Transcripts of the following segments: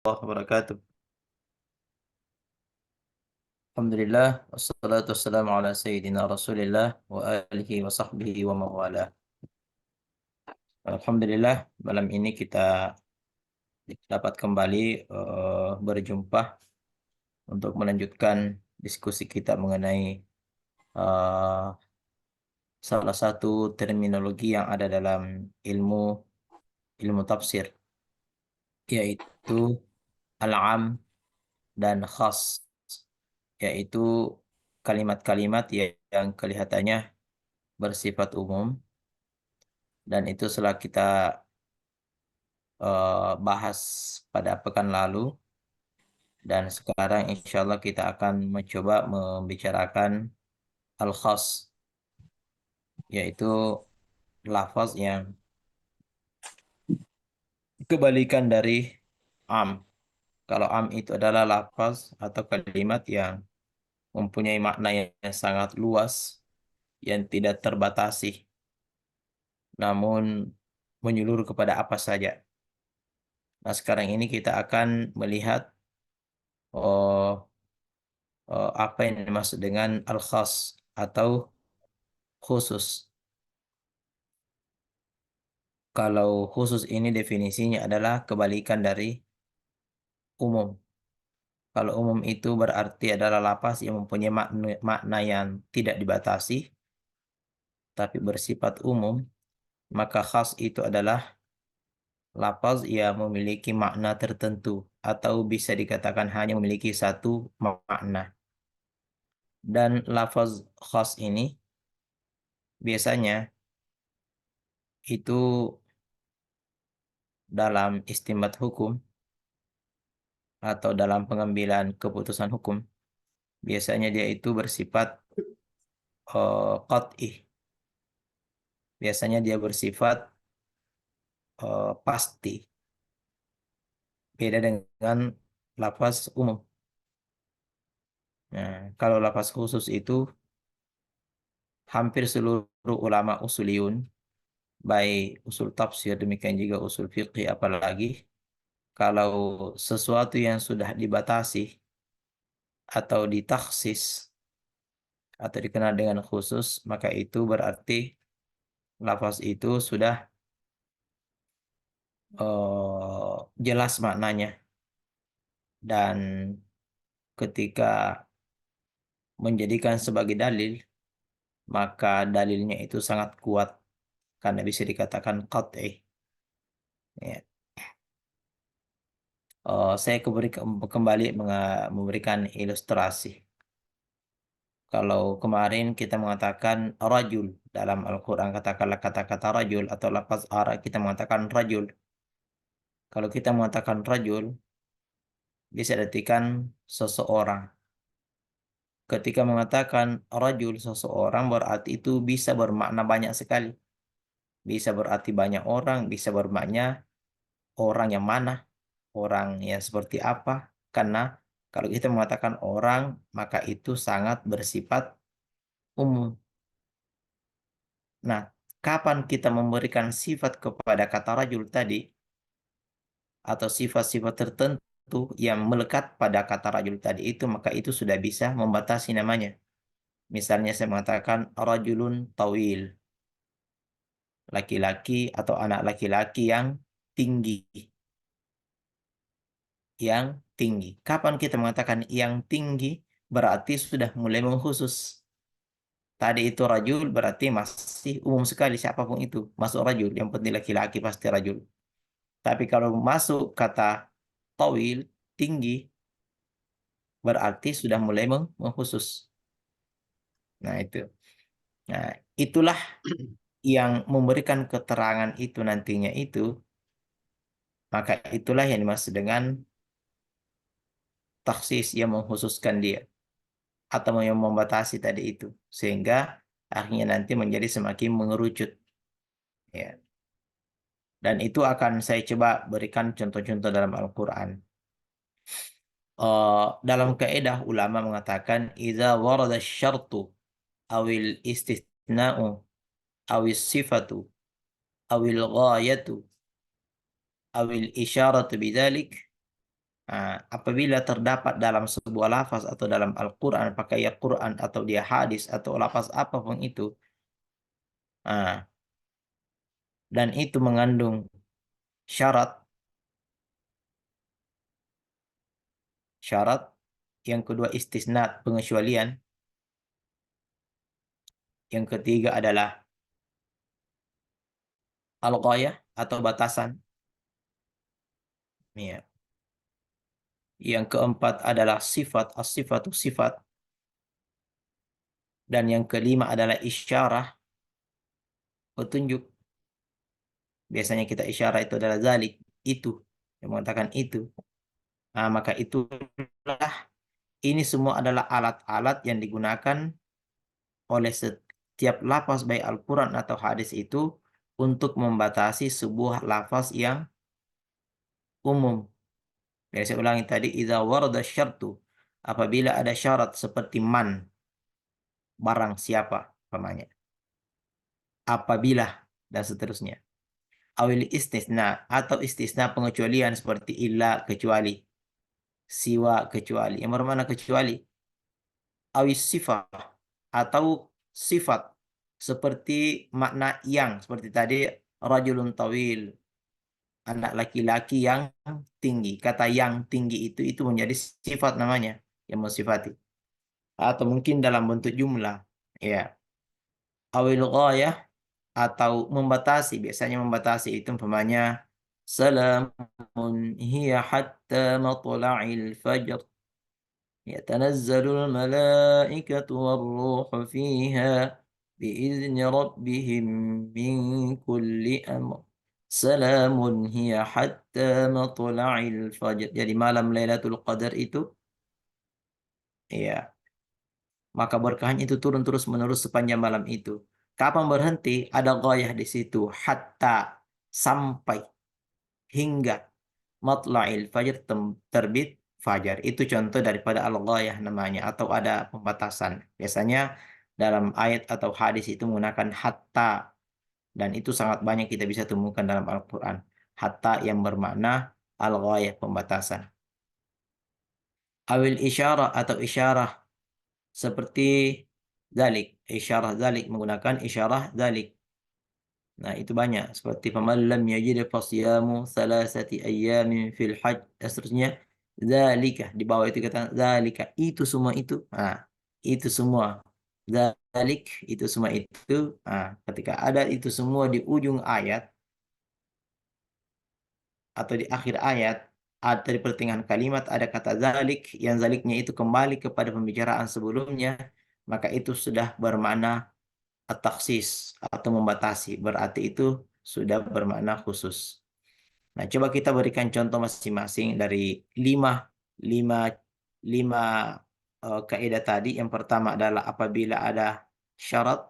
wabarakatuh. Alhamdulillah, wassalatu wassalamu ala sayyidina Rasulillah wa alihi wa sahbihi wa mawala. Alhamdulillah, malam ini kita dapat kembali berjumpa untuk melanjutkan diskusi kita mengenai eh, salah satu terminologi yang ada dalam ilmu ilmu tafsir, yaitu al-am dan khas, yaitu kalimat-kalimat yang kelihatannya bersifat umum, dan itu setelah kita bahas pada pekan lalu, dan sekarang insya Allah kita akan mencoba membicarakan al-khas, yaitu lafaz yang kebalikan dari am. Kalau am itu adalah lafaz atau kalimat yang mempunyai makna yang sangat luas, yang tidak terbatasi, namun menyeluruh kepada apa saja. Nah, sekarang ini kita akan melihat oh, apa yang dimaksud dengan al-khas atau khusus. Kalau khusus ini definisinya adalah kebalikan dari umum. Kalau umum itu berarti adalah lafaz yang mempunyai makna yang tidak dibatasi, tapi bersifat umum, maka khas itu adalah lafaz yang memiliki makna tertentu, atau bisa dikatakan hanya memiliki satu makna. Dan lafaz khas ini biasanya itu dalam istinbat hukum atau dalam pengambilan keputusan hukum, biasanya dia itu bersifat qat'i. Biasanya dia bersifat pasti. Beda dengan lafaz umum. Nah, kalau lafaz khusus itu hampir seluruh ulama usuliyun, baik usul tafsir demikian juga usul fiqih, apalagi kalau sesuatu yang sudah dibatasi atau ditaksis atau dikenal dengan khusus, maka itu berarti lafaz itu sudah jelas maknanya, dan ketika menjadikan sebagai dalil, maka dalilnya itu sangat kuat karena bisa dikatakan qat'i. Ya. Saya kembali memberikan ilustrasi. Kalau kemarin kita mengatakan rajul dalam Al-Quran, katakanlah kata-kata rajul atau lafaz ara, kita mengatakan rajul. Kalau kita mengatakan rajul, bisa diartikan seseorang. Ketika mengatakan rajul seseorang, berarti itu bisa bermakna banyak sekali. Bisa berarti banyak orang, bisa bermakna orang yang mana, orang yang seperti apa. Karena kalau kita mengatakan orang, maka itu sangat bersifat umum. Nah, kapan kita memberikan sifat kepada kata rajul tadi, atau sifat-sifat tertentu yang melekat pada kata rajul tadi itu, maka itu sudah bisa membatasi namanya. Misalnya saya mengatakan rajulun tawil, laki-laki atau anak laki-laki yang tinggi. Yang tinggi. Kapan kita mengatakan yang tinggi, berarti sudah mulai mengkhusus. Tadi itu rajul berarti masih umum sekali, siapapun itu masuk rajul. Yang penting laki-laki pasti rajul. Tapi kalau masuk kata tawil, tinggi, berarti sudah mulai mengkhusus. Nah itu. Nah, itulah yang memberikan keterangan itu nantinya itu, maka itulah yang dimaksud dengan taksis, yang mengkhususkan dia atau yang membatasi tadi itu, sehingga akhirnya nanti menjadi semakin mengerucut, ya. Dan itu akan saya coba berikan contoh-contoh dalam Al-Quran. Dalam kaidah ulama mengatakan idza warada syartu awil istithna'u awis sifatu awil ghayatu awil isyaratu bidzalik Apabila terdapat dalam sebuah lafaz atau dalam Al-Quran, apakah ya Quran atau dia hadis atau lafaz apapun itu, ah, dan itu mengandung syarat, syarat yang kedua istisna, pengecualian, yang ketiga adalah al-ghayah atau batasan, ya. Yang keempat adalah sifat, as-sifatu sifat, dan yang kelima adalah isyarah, petunjuk. Biasanya kita isyarah itu adalah zalik, itu, yang mengatakan itu. Maka itulah, ini semua adalah alat-alat yang digunakan oleh setiap lafaz baik Al-Quran atau hadis itu untuk membatasi sebuah lafaz yang umum. Biasa saya ulangi tadi, idza warada syartu, apabila ada syarat seperti man, barang siapa, umpamanya. Apabila, dan seterusnya. Awil istisna, atau istisna pengecualian seperti illa, kecuali, siwa, kecuali. Yang bermakna kecuali. Awis sifat, atau sifat seperti makna yang, seperti tadi rajulun tawil, anak laki-laki yang tinggi. Kata yang tinggi itu menjadi sifat namanya, yang mensifati. Atau mungkin dalam bentuk jumlah, ya. Awil ghayah, atau membatasi, biasanya membatasi itu umpamanya salamun hiya hatta matla'il fajr yatanazzalul malaikatu warruhu fiha biizni rabbihim min kulli amr salamun hiya hatta matla'il fajr. Jadi malam Lailatul Qadar itu, ya, maka berkahnya itu turun terus menerus sepanjang malam itu. Kapan berhenti? Ada ghayah di situ. Hatta, sampai, hingga matla'il fajr, terbit fajar. Itu contoh daripada al-ghayah namanya, atau ada pembatasan. Biasanya dalam ayat atau hadis itu menggunakan hatta, dan itu sangat banyak kita bisa temukan dalam Al-Quran. Hatta yang bermakna al-ghayah, pembatasan. Awil isyarah, atau isyarah seperti zalik, isyarah zalik, menggunakan isyarah zalik. Nah, itu banyak seperti faman lam yajid fasyamu salasati ayyamin fil hajj, dan seterusnya. Zalika, di bawah itu kata zalika, itu semua itu. Itu semua. Zalik, itu semua itu. Ketika ada itu semua di ujung ayat atau di akhir ayat, atau di pertengahan kalimat ada kata zalik, yang zaliknya itu kembali kepada pembicaraan sebelumnya, maka itu sudah bermakna at-takhsis atau membatasi, berarti itu sudah bermakna khusus. Nah, coba kita berikan contoh masing-masing dari lima lima lima kaidah tadi. Yang pertama adalah apabila ada syarat,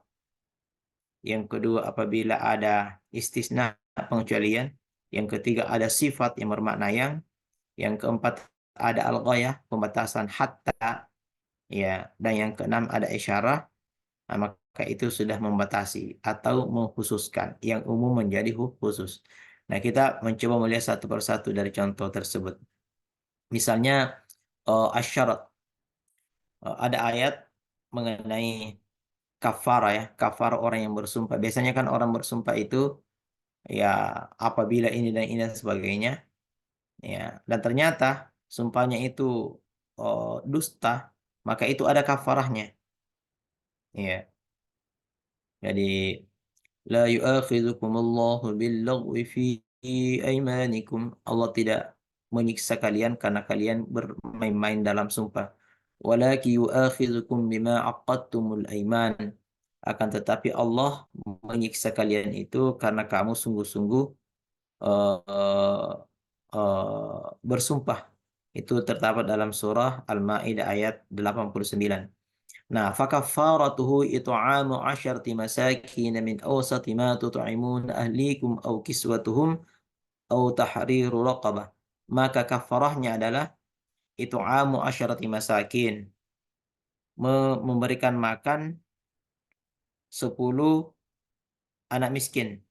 yang kedua apabila ada istisna, pengecualian, yang ketiga ada sifat yang bermakna yang keempat ada al-ghayah, pembatasan hatta, ya, dan yang keenam ada isyarah. Maka itu sudah membatasi atau mengkhususkan, yang umum menjadi khusus. Nah, kita mencoba melihat satu persatu dari contoh tersebut. Misalnya asyarat, ada ayat mengenai kafara, ya, kafara orang yang bersumpah. Biasanya kan orang bersumpah itu, ya, apabila ini dan ini dan sebagainya, ya, dan ternyata sumpahnya itu dusta, maka itu ada kafarahnya, ya. Jadi la yu'akhidhukumullahu billaghwi fi aimanikum. Allah tidak menyiksa kalian karena kalian bermain-main dalam sumpah. Walakin yu'akhidhukum bima aqadtumul aiman. Akan tetapi Allah menyiksa kalian itu karena kamu sungguh-sungguh uh, bersumpah. Itu terdapat dalam surah Al-Maidah ayat 89. Nah, fakaffaratuhu it'amu 'asharati masakin min awsati ma tut'imun ahlikum aw kiswatuhum aw tahriru raqabah. Maka kafarahnya adalah it'amu 'asharati masakin, memberikan makan 10 anak miskin.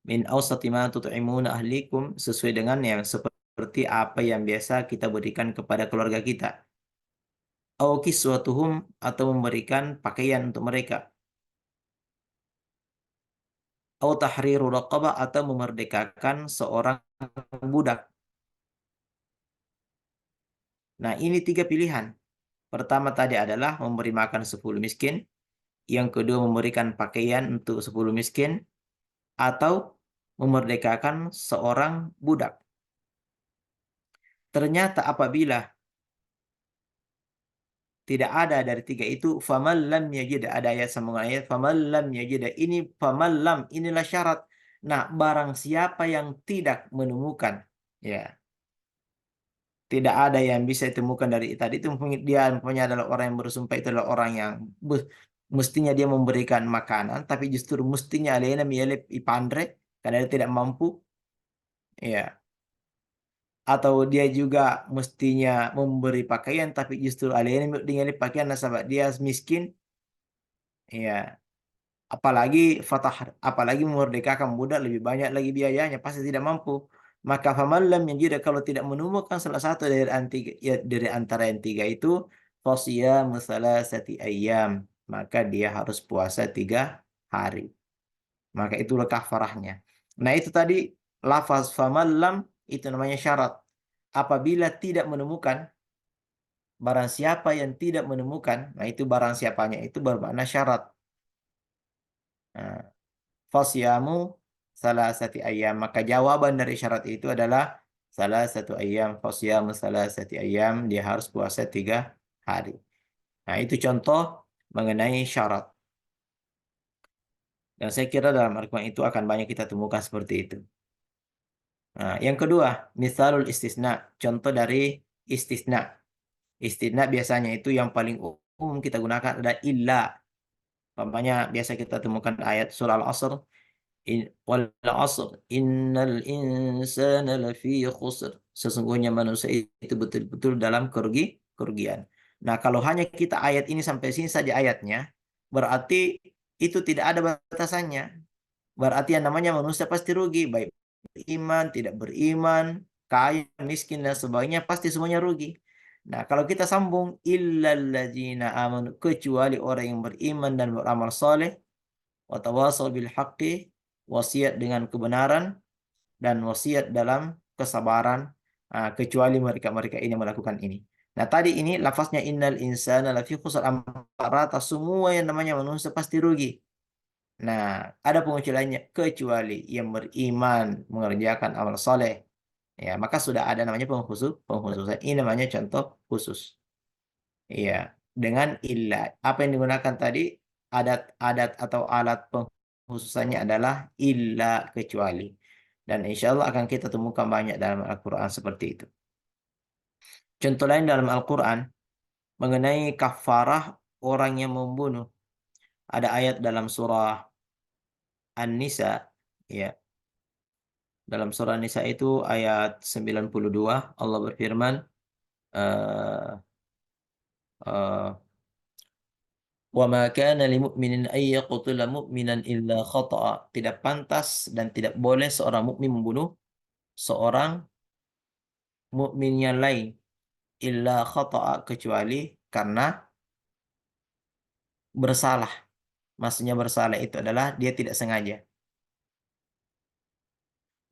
Min awsati ma tut'imun ahlikum, sesuai dengan yang seperti seperti apa yang biasa kita berikan kepada keluarga kita. Au kiswatuhum, atau memberikan pakaian untuk mereka. Au tahriru raqabah, atau memerdekakan seorang budak. Nah, ini 3 pilihan. Pertama tadi adalah memberi makan 10 miskin. Yang kedua memberikan pakaian untuk 10 miskin. Atau memerdekakan seorang budak. Ternyata apabila tidak ada dari 3 itu, faman lam yajid, ada ayat sambungan ayat, faman lam yajid, ini faman lam, inilah syarat. Nah, barang siapa yang tidak menemukan, ya, tidak ada yang bisa ditemukan dari tadi itu, dia punya adalah orang yang bersumpah, itu adalah orang yang mestinya dia memberikan makanan, tapi justru mestinya alena mielip ipandre karena dia tidak mampu, ya. Atau dia juga mestinya memberi pakaian, tapi justru alena dengan pakaian nasabah dia miskin, ya. Apalagi apalagi memerdekakan budak lebih banyak lagi biayanya, pasti tidak mampu. Maka faman lam yajid, kalau tidak menemukan salah satu dari ya, dari antara yang 3 itu, fasyamu salasati ayyam, maka dia harus puasa 3 hari. Maka itulah kafarahnya. Nah, itu tadi lafaz faman lam, itu namanya syarat. Apabila tidak menemukan, barang siapa yang tidak menemukan, nah itu barang siapanya itu bermakna syarat. Nah, fasyamu salasati ayyam. Maka jawaban dari syarat itu adalah salah satu ayam. Fasyamu salasati ayyam. Dia harus puasa 3 hari. Nah, itu contoh mengenai syarat. Dan saya kira dalam Al-Quran itu akan banyak kita temukan seperti itu. Nah, yang kedua, misalul istisna. Contoh dari istisna. Istisna biasanya itu yang paling umum kita gunakan ada illa. Umpamanya biasa kita temukan ayat surah Al-Asr. Wal asr innal insana lafi khusr. Sesungguhnya manusia itu betul-betul dalam kerugian. Nah, kalau hanya kita ayat ini sampai sini saja ayatnya, berarti itu tidak ada batasannya. Berarti yang namanya manusia pasti rugi, baik beriman, tidak beriman, kaya, miskin dan sebagainya, pasti semuanya rugi. Nah, kalau kita sambung illalladzina amanu, kecuali orang yang beriman dan beramal soleh, watawasau bil haqqi, wasiat dengan kebenaran, dan wasiat dalam kesabaran, kecuali mereka-mereka ini melakukan ini. Nah, tadi ini lafaznya innal insana lafi khusr, empat rata semua yang namanya manusia pasti rugi. Nah, ada pengecualiannya, kecuali yang beriman, mengerjakan amal soleh. Ya, maka sudah ada namanya pengkhususan. Ini namanya contoh khusus. Iya, dengan illa. Apa yang digunakan tadi, adat-adat atau alat pengkhususannya adalah illa, kecuali. Dan insya Allah akan kita temukan banyak dalam Al-Quran seperti itu. Contoh lain dalam Al-Quran mengenai kafarah orang yang membunuh. Ada ayat dalam surah An-Nisa, ya. Dalam surah An-Nisa itu ayat 92, Allah berfirman, eh, eh, وَمَا كَانَ لِمُؤْمِنٍ أَن يَقْتُلَ مُؤْمِنًا إِلَّا خَطَأً. Tidak pantas dan tidak boleh seorang mukmin membunuh seorang mukmin yang lain, illa khata'a, kecuali karena bersalah. Maksudnya bersalah itu adalah dia tidak sengaja.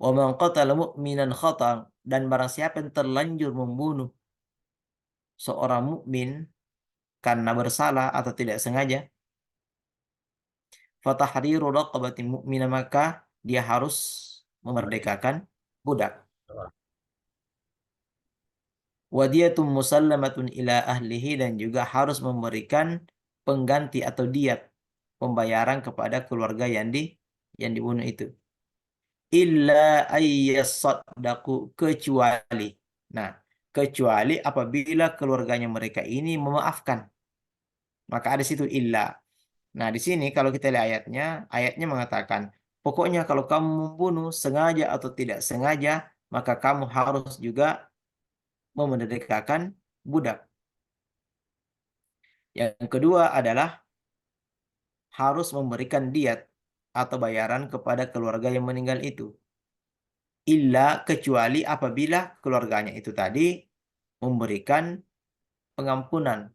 Wa man qatala mu'minan khata'an, dan barang siapa yang terlanjur membunuh seorang mukmin karena bersalah atau tidak sengaja, fatahriru raqabatin mu'minah, maka dia harus memerdekakan budak. Wadiyatum musallamatun ila ahlihi, dan juga harus memberikan pengganti atau diat, pembayaran kepada keluarga yang dibunuh itu. Illa ayyasaddaqu, kecuali. Nah, kecuali apabila keluarganya mereka ini memaafkan. Maka ada situ illa. Nah, di sini kalau kita lihat ayatnya mengatakan, pokoknya kalau kamu membunuh sengaja atau tidak sengaja, maka kamu harus juga memerdekakan budak. Yang kedua adalah harus memberikan diat atau bayaran kepada keluarga yang meninggal itu. illa kecuali apabila keluarganya itu tadi memberikan pengampunan,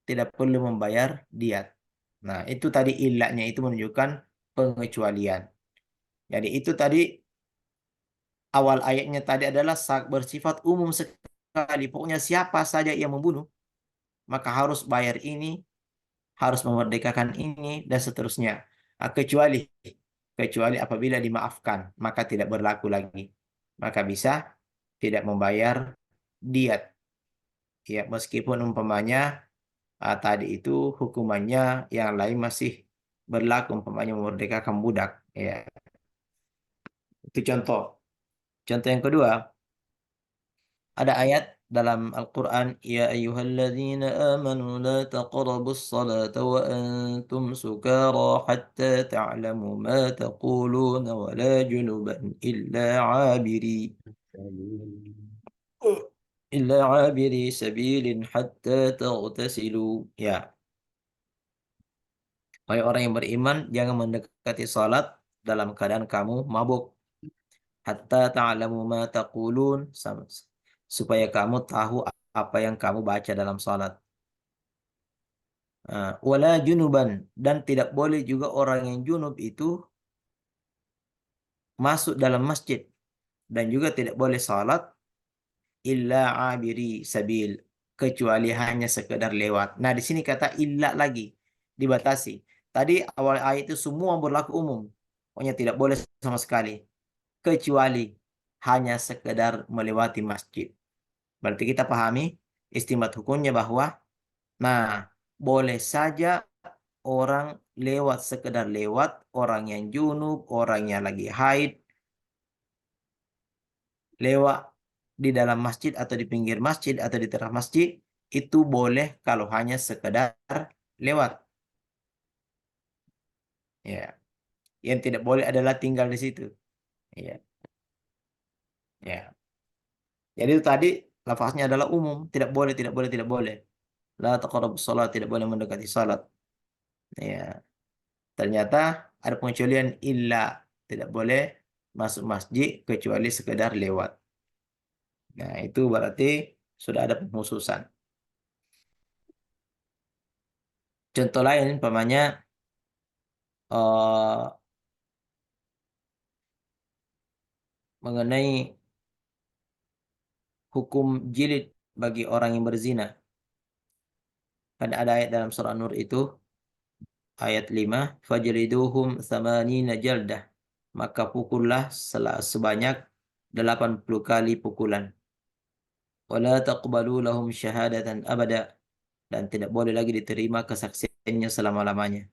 tidak perlu membayar diat. Nah, itu tadi illanya itu menunjukkan pengecualian. Jadi itu tadi awal ayatnya tadi adalah bersifat umum sekali. Pokoknya siapa saja yang membunuh, maka harus bayar ini, harus memerdekakan ini, dan seterusnya. Ah, kecuali apabila dimaafkan, maka tidak berlaku lagi. Maka bisa tidak membayar diat. Ya, meskipun umpamanya tadi itu hukumannya yang lain masih berlaku, umpamanya memerdekakan budak. Ya, itu contoh. Contoh yang kedua, ada ayat dalam Al-Quran, Ya ayyuhalladzina amanu la taqrabus salata wa antum sukara hatta ta'lamu ma taquluna wa la junuban illa abiri sabilin hatta taghtasilu. Ya, wahai orang yang beriman, jangan mendekati salat dalam keadaan kamu mabuk hatta ta'lamu ma taqulun, supaya kamu tahu apa yang kamu baca dalam salat. Wala junuban, dan tidak boleh juga orang yang junub itu masuk dalam masjid, dan juga tidak boleh salat illa abiri sabil, kecuali hanya sekedar lewat. Nah, di sini kata illa lagi dibatasi. Tadi awal ayat itu semua berlaku umum. Pokoknya tidak boleh sama sekali, kecuali hanya sekedar melewati masjid. Berarti kita pahami istimbat hukumnya bahwa, nah, boleh saja orang lewat sekedar lewat, orang yang junub, orang yang lagi haid, lewat di dalam masjid atau di pinggir masjid atau di tengah masjid, itu boleh kalau hanya sekedar lewat. Ya, yang tidak boleh adalah tinggal di situ. Ya, ya. Jadi itu tadi lafaznya adalah umum, tidak boleh, tidak boleh, tidak boleh. La taqrabus shalah, tidak boleh mendekati salat. Ya, ternyata ada pengecualian illa, tidak boleh masuk masjid kecuali sekedar lewat. Nah, itu berarti sudah ada pengkhususan. Contoh lain, umpamanya eh, mengenai hukum jilid bagi orang yang berzina. Kan ada ayat dalam surah Nur itu, ayat 5, fajriduhum tsamanina jaldah. Maka pukullah sebanyak 80 kali pukulan. Wala taqbalu lahum syahadatan abada, dan tidak boleh lagi diterima kesaksiannya selama-lamanya.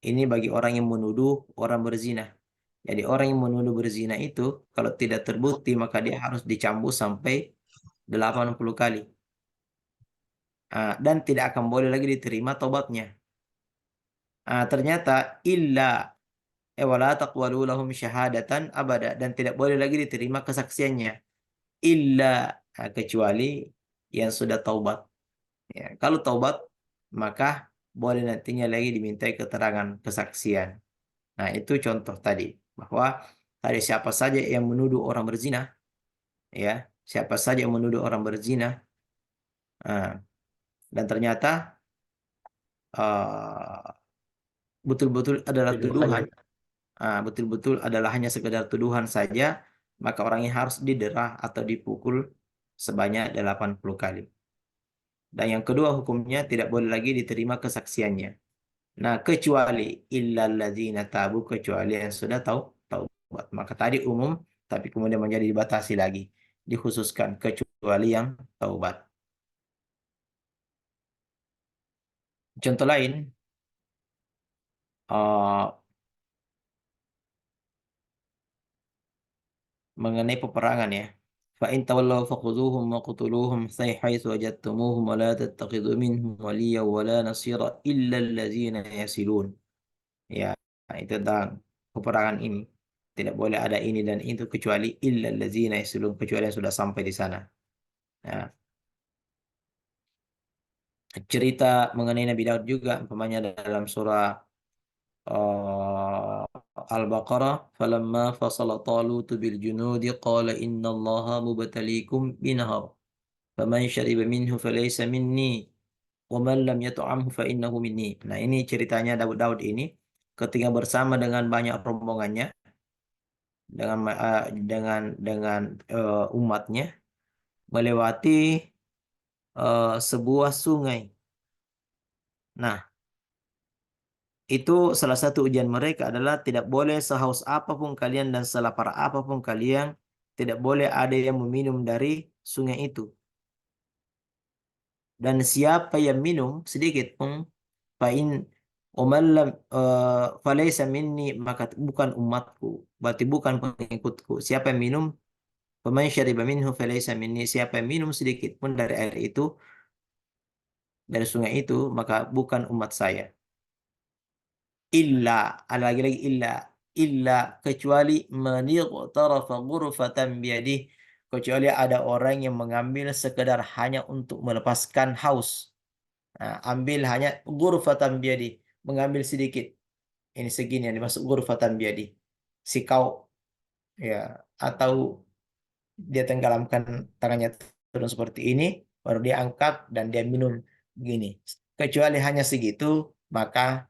Ini bagi orang yang menuduh orang berzina. Jadi orang yang menuduh berzina itu kalau tidak terbukti maka dia harus dicambuk sampai 80 kali. Dan tidak akan boleh lagi diterima tobatnya. Ternyata illa wala taqwalu lahum syahadatan abada, dan tidak boleh lagi diterima kesaksiannya illa kecuali yang sudah taubat. Ya, kalau taubat maka boleh nantinya lagi dimintai keterangan kesaksian. Nah, itu contoh tadi bahwa tadi siapa saja yang menuduh orang berzina, ya, siapa saja yang menuduh orang berzina, ah, dan ternyata betul-betul adalah tuduhan, Tuduhannya. betul-betul adalah hanya sekedar tuduhan saja, maka orangnya harus diderah atau dipukul sebanyak 80 kali. Dan yang kedua hukumnya tidak boleh lagi diterima kesaksiannya. Nah, kecuali illalladzina tabu, kecuali yang sudah taubat. Maka tadi umum, tapi kemudian menjadi dibatasi lagi, dikhususkan kecuali yang taubat. Contoh lain, uh, mengenai peperangan ya. Fa in tawallaw fakhuduhum wa qutuluhum haitsu wajadtumuhum wa la tattakhidhu minhum waliyyan wa la nasira illa allazina yasilun. Ya, itu tentang peperangan ini. Tidak boleh ada ini dan itu kecuali illa allazina yasilun, kecuali yang sudah sampai di sana. Nah, cerita mengenai Nabi Daud juga umpamanya dalam surah Al-Baqarah, falamma fasala Talut bil junudi qala innallaha mubtaliikum binahar faman syariba minhu falaysa minni wa man lam yat'amhu fa innahu minni. Nah, ini ceritanya Daud ini ketika bersama dengan banyak rombongannya dengan umatnya melewati sebuah sungai. Nah, itu salah satu ujian mereka adalah tidak boleh sehaus apapun kalian dan selapar apapun kalian, tidak boleh ada yang meminum dari sungai itu. Dan siapa yang minum sedikit pun, fa'in umallam falaysa minni, maka bukan umatku, berarti bukan pengikutku. Siapa yang minum, faman syariba minhu falaysa minni, siapa yang minum sedikit pun dari air itu, dari sungai itu, maka bukan umat saya. Illa, ada lagi-lagi illa kecuali maniqtarafa ghurfatan biyadih, kecuali ada orang yang mengambil sekedar hanya untuk melepaskan haus. Nah, ambil hanya ghurfatan biyadih, mengambil sedikit. Ini segini yang dimaksud ghurfatan biyadih. Sikau, ya, atau dia tenggelamkan tangannya turun seperti ini, baru dia angkat dan dia minum begini. Kecuali hanya segitu, maka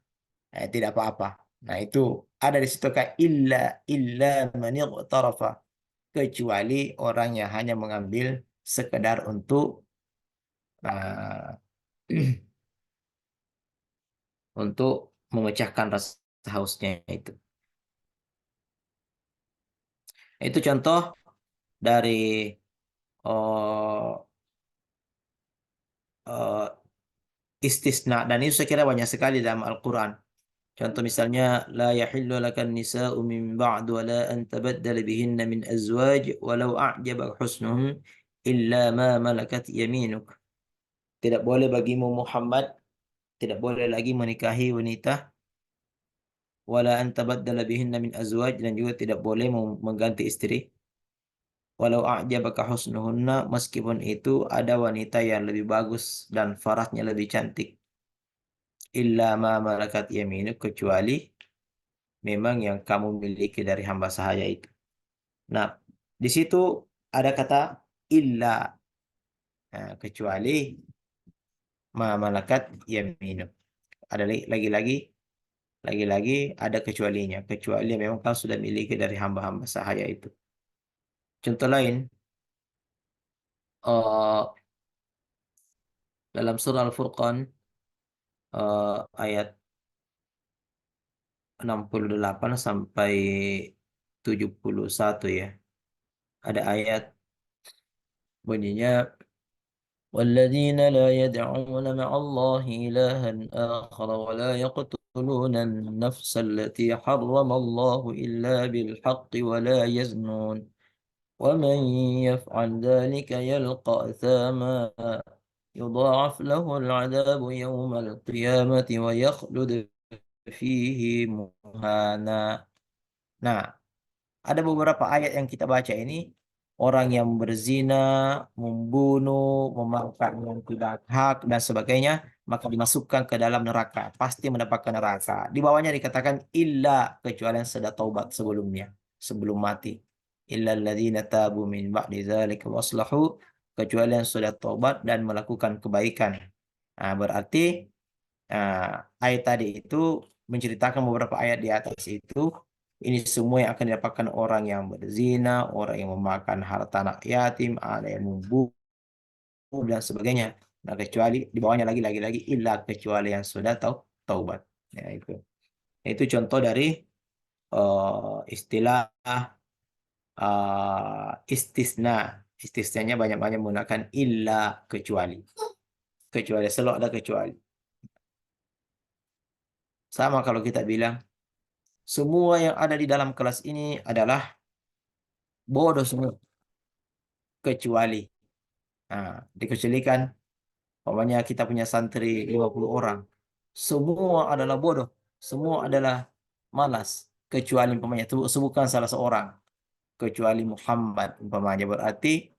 tidak apa-apa. Nah, itu ada di situ kayak illa man iqtarafa, kecuali orang yang hanya mengambil sekedar untuk uh, untuk memecahkan rasa hausnya itu. Itu contoh dari uh, uh, istisna, dan itu saya kira banyak sekali dalam Al-Quran. Contoh misalnya la yahillu lakan nisa'u min ba'd wa la an tabaddala bihinna min azwaj walau a'jabak husnuhum illa ma malakat yaminuk. Tidak boleh bagimu Muhammad, tidak boleh lagi menikahi wanita, wala an tabaddala bihinna min azwaj, dan juga tidak boleh mengganti istri. Walau a'jabaka husnuhunna, meskipun itu ada wanita yang lebih bagus dan farasnya lebih cantik. Illa ma malakat yaminuk, kecuali memang yang kamu miliki dari hamba sahaya itu. Nah, di situ ada kata illa, nah, kecuali ma malakat yaminuk. Ada lagi-lagi ada kecualinya. Kecuali yang memang kau sudah miliki dari hamba-hamba sahaya itu. Contoh lain, eh, dalam surah Al-Furqan, ayat 68 sampai 71 ya. Ada ayat bunyinya والذين لا يدعون مع الله إلها آخر ولا يقتلون النفس التي حرم الله إلا بالحق ولا يزنون ومن يفعل ذلك يلقى أثاما يضاعف له العذاب يوم القيامة ويخلد فيه مهانا. Nah, ada beberapa ayat yang kita baca ini, orang yang berzina, membunuh, memakan yang tidak hak dan sebagainya, maka dimasukkan ke dalam neraka, pasti mendapatkan neraka. Di bawahnya dikatakan illa, kecuali yang sudah taubat sebelumnya, sebelum mati. Illa alladzina tabu min ba'di dzalika waslahu, kecuali yang sudah taubat dan melakukan kebaikan. Nah, berarti ayat tadi itu menceritakan beberapa ayat di atas itu. Ini semua yang akan didapatkan orang yang berzina, orang yang memakan harta anak yatim, ada yang membunuh dan sebagainya. Nah, kecuali di bawahnya lagi illa, kecuali yang sudah taubat. Ya, itu. Itu contoh dari istilah istisna. Istisnanya banyak-banyak menggunakan illa, kecuali. Kecuali, selalu ada kecuali. Sama kalau kita bilang semua yang ada di dalam kelas ini adalah bodoh semua, kecuali. Nah, dikecualikan, umpamanya kita punya santri 50 orang. Semua adalah bodoh, semua adalah malas, kecuali umpamanya sebutkan salah seorang, kecuali Muhammad umpamanya, berarti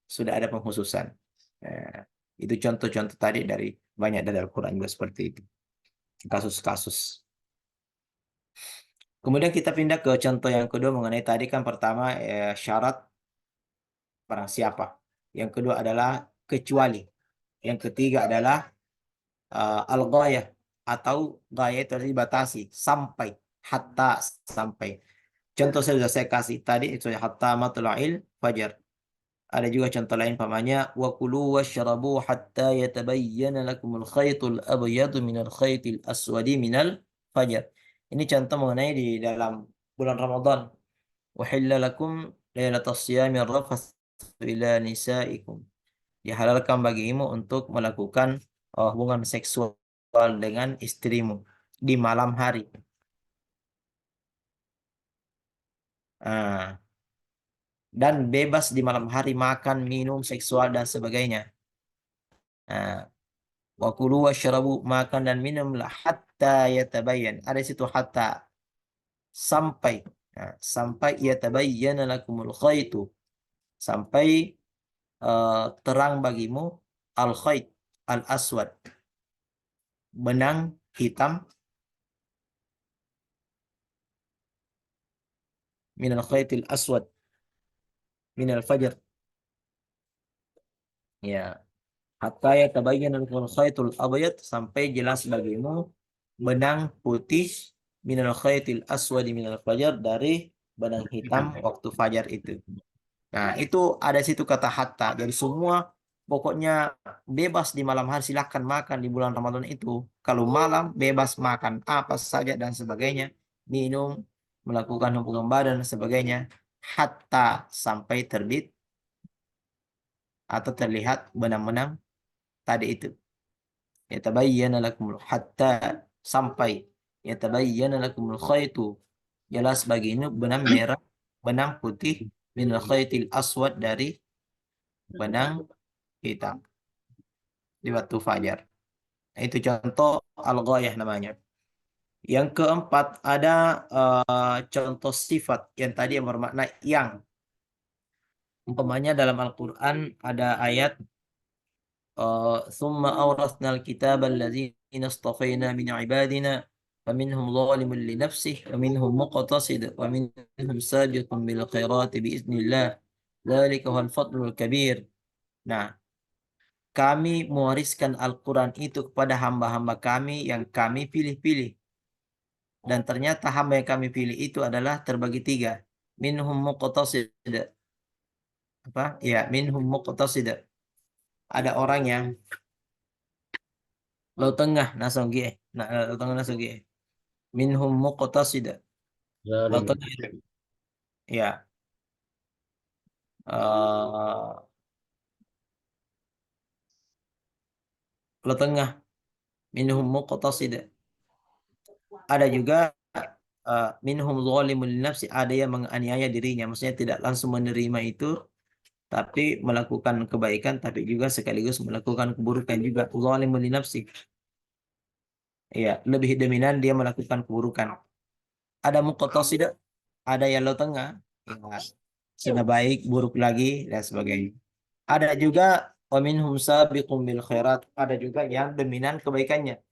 sudah ada pengkhususan. Nah, itu contoh-contoh tadi dari banyak dari Al-Quran juga seperti itu. Kasus-kasus. Kemudian kita pindah ke contoh yang kedua mengenai tadi kan pertama syarat barang siapa. Yang kedua adalah kecuali. Yang ketiga adalah al-ghayah atau gaya itu harus dibatasi sampai hatta sampai. Contoh saya sudah saya kasih tadi itu hatta matla'il fajar. Ada juga contoh lain pamannya wa kulu washrabu hatta yatabayyana lakumul khaytul abyadu minal khaytil aswadi minal fajar. Ini contoh mengenai di dalam bulan Ramadan. Wahilla lakum lailatas siyami rafathu ila nisaikum. Dihalalkan bagimu untuk melakukan hubungan seksual dengan istrimu di malam hari. Ah, dan bebas di malam hari makan, minum, seksual dan sebagainya. Ah, wa kulu washrabu makan dan minumlah hatta yatabayyan. Ada di situ hatta sampai. Nah, sampai yatabayyana lakumul khaitu. Sampai terang bagimu al khait al aswad. Benang hitam minal khaitil aswad minal fajar. Ya, hatta yatabayyana lakumul khaitul abyad sampai jelas bagimu benang putih minal khaitil aswadi minal fajar dari benang hitam waktu fajar itu. Nah, itu ada situ kata hatta. Jadi semua pokoknya bebas di malam hari silahkan makan di bulan Ramadan itu. Kalau malam bebas makan apa saja dan sebagainya, minum, melakukan hubungan badan dan sebagainya, hatta sampai terbit atau terlihat benang-benang tadi itu. Yatabayyana lakumul hatta sampai yatabayyana lakumul khaitu jelas bagi ini benang merah, benang putih minal khaitil aswad dari benang hitam di waktu fajar. Nah, itu contoh al-ghayah namanya. Yang keempat ada contoh sifat yang tadi yang bermakna yang. Umpamanya dalam Al-Quran ada ayat ثم أورثنا الكتاب الذين اصطفينا من عبادنا فمنهم ظالم لنفسه ومنهم مقتصد ومنهم سابق بالخيرات بإذن الله ذلك هو الفضل الكبير. Nah, kami mewariskan Al-Quran itu kepada hamba-hamba kami yang kami pilih-pilih. Dan ternyata hamba yang kami pilih itu adalah terbagi tiga. Minhum muqtasid. Apa? Ya, minhum muqtasid. Ada orang yang laut tengah nasonggi. Nah, laut tengah nasonggi. Minhum muqtasid. Laut Zalim. tengah. Ya. eh laut tengah. Minhum muqtasid. Ada juga minhum zalimun li nafsi. Ada yang menganiaya dirinya. Maksudnya tidak langsung menerima itu tapi melakukan kebaikan tapi juga sekaligus melakukan keburukan juga zalimun li nafsi. Ya, lebih dominan dia melakukan keburukan. Ada muqtasid, ada yang lo tengah, ya, sudah baik, buruk lagi dan sebagainya. Ada juga wa minhum sabiqum bil khairat, ada juga yang dominan kebaikannya.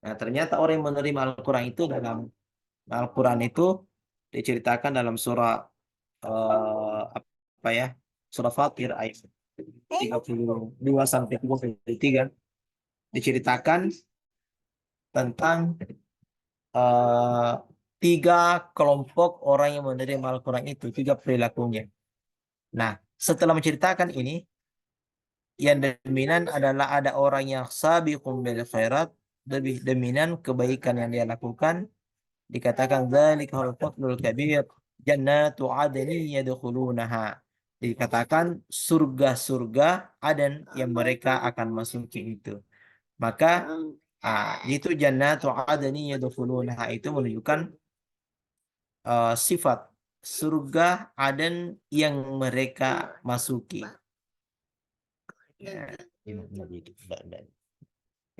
Nah, ternyata orang yang menerima Al-Qur'an itu dalam Al-Qur'an itu diceritakan dalam surah apa ya? Surah Fatir ayat 32 sampai 33 diceritakan tentang eh, tiga kelompok orang yang menerima Al-Quran itu, tiga perilakunya. Nah, setelah menceritakan ini, yang dominan adalah ada orang yang sabiqun bil khairat, lebih dominan kebaikan yang dia lakukan, dikatakan dzalikal fadlul kabir, jannatu adnin yadkhulunaha. Dikatakan surga-surga adan yang mereka akan masuki itu. Maka itu jannatu adnin yadkhulunaha itu menunjukkan sifat surga Aden yang mereka masuki. Ya,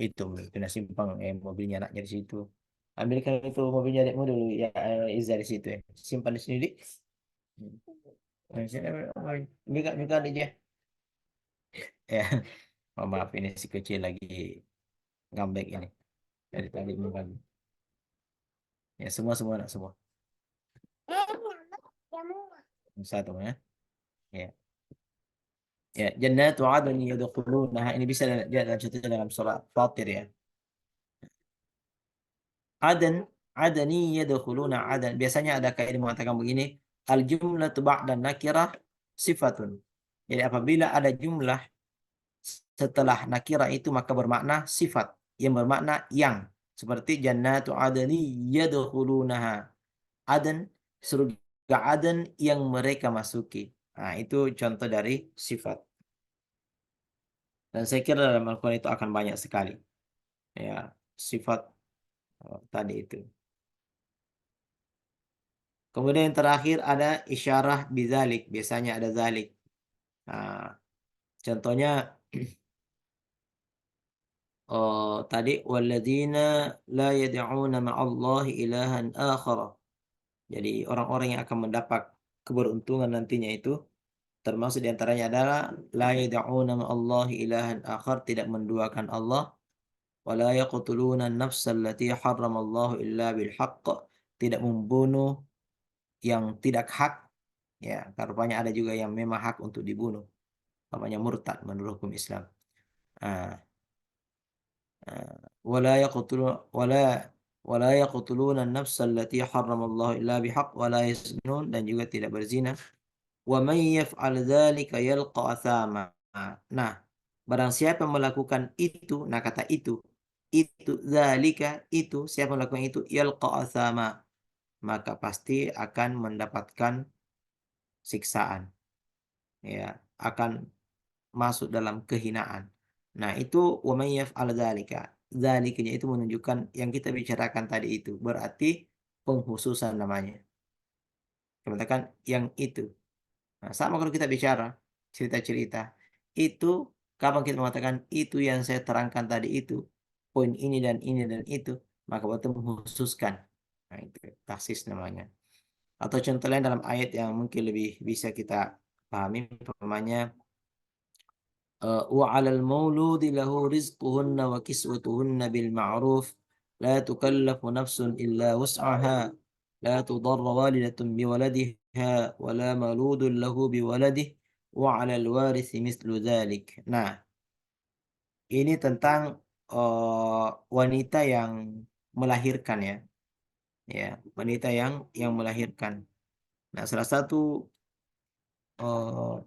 itu kena simpang mobilnya anaknya di situ. Ambilkan itu mobilnya adikmu dulu ya Iza di situ ya. Simpan di sini dik. Mika Mika aja. Ya, oh, maaf ini si kecil lagi ngambek ini dari tadi makan. Ya semua semua nak semua. Satu ya. Ya. Ya, jannatu adn yadkhulunaha ini bisa dia dalam contohnya dalam surat Fatir ya. Adan, adani yadkhuluna adan. Biasanya ada kaidah mengatakan begini, al jumlatu ba'da nakirah sifatun. Jadi apabila ada jumlah setelah nakirah itu maka bermakna sifat yang bermakna yang seperti jannatu adani yadkhulunaha. Adan surga Aden yang mereka masuki. Nah, itu contoh dari sifat. Dan saya kira dalam Al-Quran itu akan banyak sekali. Ya, sifat tadi itu. Kemudian yang terakhir ada isyarah bizalik. Biasanya ada zalik. Nah, contohnya tadi walladzina la yad'una ma'allahi ilahan akhar. Jadi orang-orang yang akan mendapat keberuntungan nantinya itu termasuk diantaranya adalah la yad'una ma'allahi ilahan akhar, tidak menduakan Allah, wa la yaqtuluna an-nafsa allati harramallahu illa bil haqq, tidak membunuh yang tidak hak. Ya, rupanya ada juga yang memang hak untuk dibunuh. Namanya murtad menurut hukum Islam. Ah, wala yaqtulu wala wala yaqtuluna an-nafsa allati harramallahu illa bihaq wala yaznun, dan juga tidak berzina. Wa may yaf'al dzalika yalqa athama. Nah, barang siapa melakukan itu, nah kata itu zalika itu, siapa melakukan itu yalqa athama, maka pasti akan mendapatkan siksaan, ya, akan masuk dalam kehinaan. Nah, itu wa may yaf'al dzalika. Dzalikanya itu menunjukkan yang kita bicarakan tadi itu. Berarti penghususan namanya. Kita katakan yang itu. Nah, sama kalau kita bicara cerita-cerita. Itu kapan kita mengatakan itu yang saya terangkan tadi itu, poin ini dan itu, maka berarti menghususkan. Nah, itu taksis namanya. Atau contoh lain dalam ayat yang mungkin lebih bisa kita pahami, umpamanya وعلى المولود له رزقهن وكسوتهن بالمعروف لا تكلف نفس إلا وسعها لا تضر والدة بولدها ولا مولود له بولده وعلى الوارث مثل ذلك. Nah, ini tentang wanita yang melahirkan ya. Ya, wanita yang melahirkan. Nah, salah satu uh,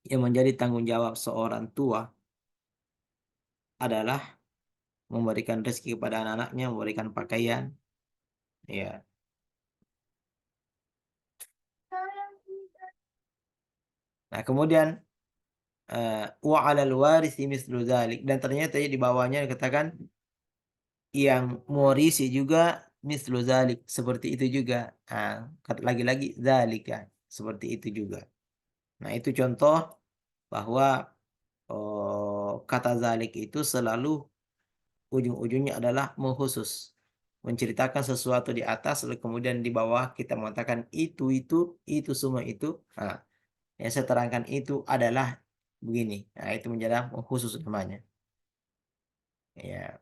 yang menjadi tanggung jawab seorang tua adalah memberikan rezeki kepada anak-anaknya, memberikan pakaian, ya. Nah, kemudian wa 'alal warisi mislu dzalik, dan ternyata di bawahnya dikatakan yang mewarisi juga mislu dzalik, seperti itu juga. Nah, lagi-lagi dzalika, seperti itu juga. Nah, itu contoh bahwa kata zalik itu selalu ujung-ujungnya adalah mengkhusus, menceritakan sesuatu di atas lalu kemudian di bawah kita mengatakan itu semua itu. Nah, yang saya terangkan itu adalah begini. Nah, itu menjadi khusus namanya. Ya,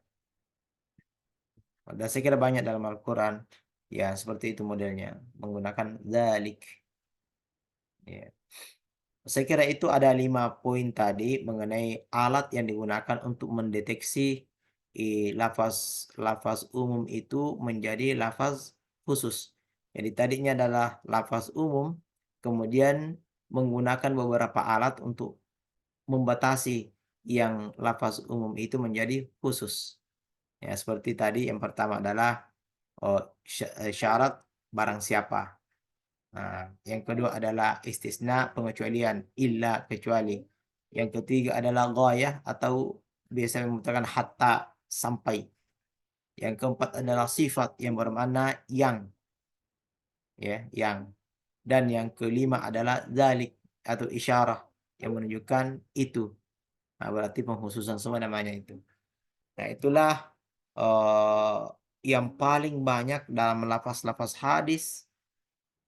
dan saya kira banyak dalam Al-Quran ya seperti itu modelnya menggunakan zalik. Ya. Saya kira itu ada 5 poin tadi mengenai alat yang digunakan untuk mendeteksi lafaz lafaz umum itu menjadi lafaz khusus. Jadi tadinya adalah lafaz umum, kemudian menggunakan beberapa alat untuk membatasi yang lafaz umum itu menjadi khusus. Ya, seperti tadi yang pertama adalah oh, syarat barang siapa. Nah, yang kedua adalah istisna, pengecualian, illa, kecuali. Yang ketiga adalah ghayah atau biasa mengatakan hatta, sampai. Yang keempat adalah sifat yang bermakna yang, ya, yang. Dan yang kelima adalah zalik atau isyarah yang menunjukkan itu. Nah, berarti pengkhususan semua namanya itu. Nah, itulah eh, yang paling banyak dalam lafaz-lafaz hadis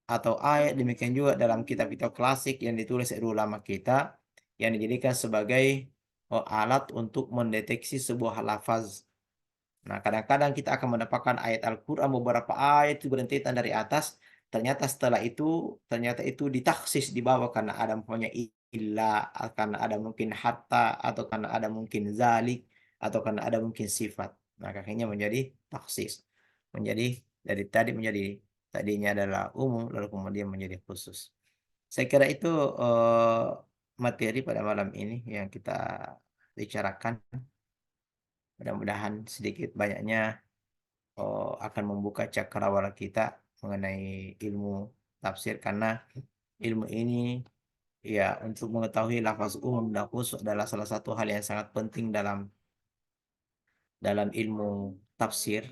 atau ayat, demikian juga dalam kitab-kitab klasik yang ditulis oleh ulama kita yang dijadikan sebagai alat untuk mendeteksi sebuah lafaz. Nah, kadang-kadang kita akan mendapatkan ayat Al-Quran, beberapa ayat itu berhenti dari atas, ternyata setelah itu ternyata itu ditaksis di bawah karena ada umpamanya illa, karena ada mungkin hatta, atau karena ada mungkin zalik, atau karena ada mungkin sifat. Maka akhirnya menjadi taksis. Menjadi dari tadi menjadi tadinya adalah umum lalu kemudian menjadi khusus. Saya kira itu materi pada malam ini yang kita bicarakan. Mudah-mudahan sedikit banyaknya akan membuka cakrawala kita mengenai ilmu tafsir, karena ilmu ini ya untuk mengetahui lafaz umum dan khusus adalah salah satu hal yang sangat penting dalam ilmu tafsir.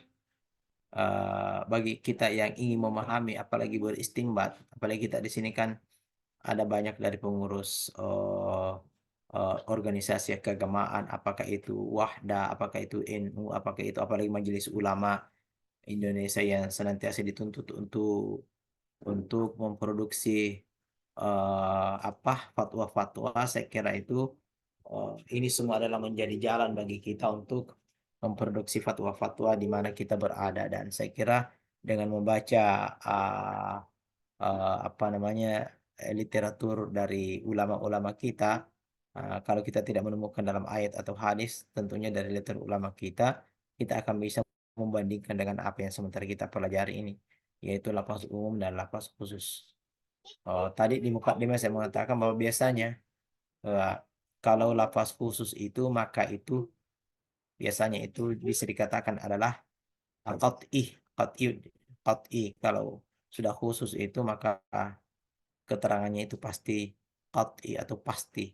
Bagi kita yang ingin memahami apalagi beristinbat, apalagi kita di sini kan ada banyak dari pengurus organisasi keagamaan, apakah itu Wahda, apakah itu NU, apakah itu apalagi Majelis Ulama Indonesia yang senantiasa dituntut untuk memproduksi fatwa-fatwa. Saya kira itu ini semua adalah menjadi jalan bagi kita untuk memproduksi fatwa-fatwa di mana kita berada, dan saya kira dengan membaca uh, apa namanya literatur dari ulama-ulama kita, kalau kita tidak menemukan dalam ayat atau hadis, tentunya dari literatur ulama kita akan bisa membandingkan dengan apa yang sementara kita pelajari ini, yaitu lapas umum dan lapas khusus. Tadi di mukadimah saya mengatakan bahwa biasanya eh, kalau lapas khusus itu maka itu biasanya itu bisa dikatakan adalah qat'i, qat'i, qat'i. Kalau sudah khusus itu maka keterangannya itu pasti qat'i atau pasti.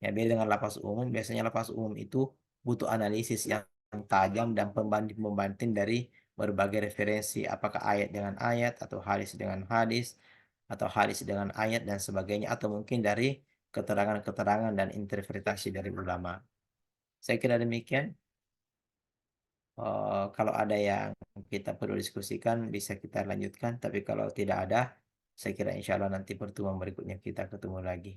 Ya, beda dengan lapas umum. Biasanya lapas umum itu butuh analisis yang tajam dan pembanding-pembanding dari berbagai referensi, apakah ayat dengan ayat, atau hadis dengan hadis, atau hadis dengan ayat dan sebagainya, atau mungkin dari keterangan-keterangan dan interpretasi dari ulama. Saya kira demikian. Kalau ada yang kita perlu diskusikan, bisa kita lanjutkan. Tapi kalau tidak ada, saya kira insya Allah nanti pertemuan berikutnya kita ketemu lagi.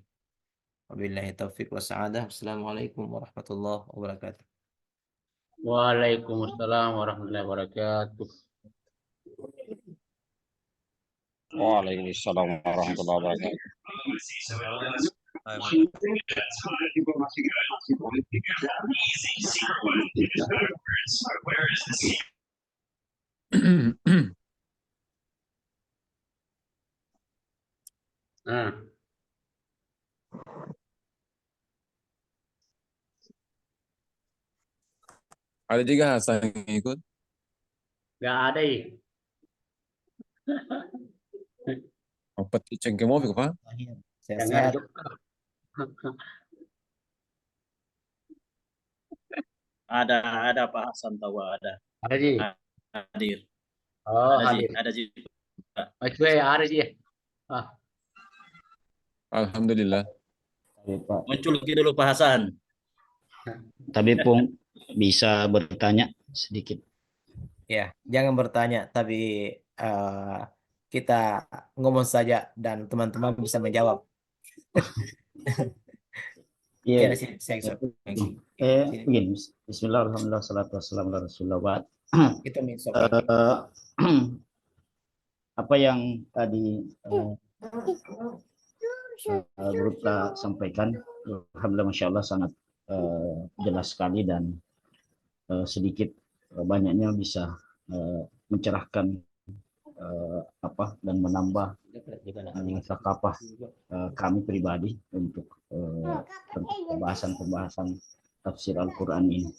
Wabillahi taufiq wa sa'adah. Assalamualaikum warahmatullahi wabarakatuh. Waalaikumsalam warahmatullahi wabarakatuh. Waalaikumsalam warahmatullahi wabarakatuh. Nah, Ada juga Hasan yang ikut. nggak ada ya. Apa cengke mau Pak? Dengar Sehat-sehat. juga. Ada Pak Hasan tahu ada Ada ji. hadir. Oh, Ada Ji, hadir. ada Ji. Oke, ada ji. Ah, Alhamdulillah. Muncul lagi dulu Pak Hasan. Tapi Pung bisa bertanya sedikit. Ya, jangan bertanya, tapi kita ngomong saja dan teman-teman bisa menjawab. Iya. Ya, saya Begini. Bismillahirrahmanirrahim. Salatu wassalamu ala Rasulillah. Kita minta Apa yang tadi Guru telah sampaikan, alhamdulillah, masya Allah, sangat jelas sekali dan sedikit banyaknya bisa mencerahkan dan menambah thaqafah kami pribadi untuk pembahasan tafsir Al-Quran ini.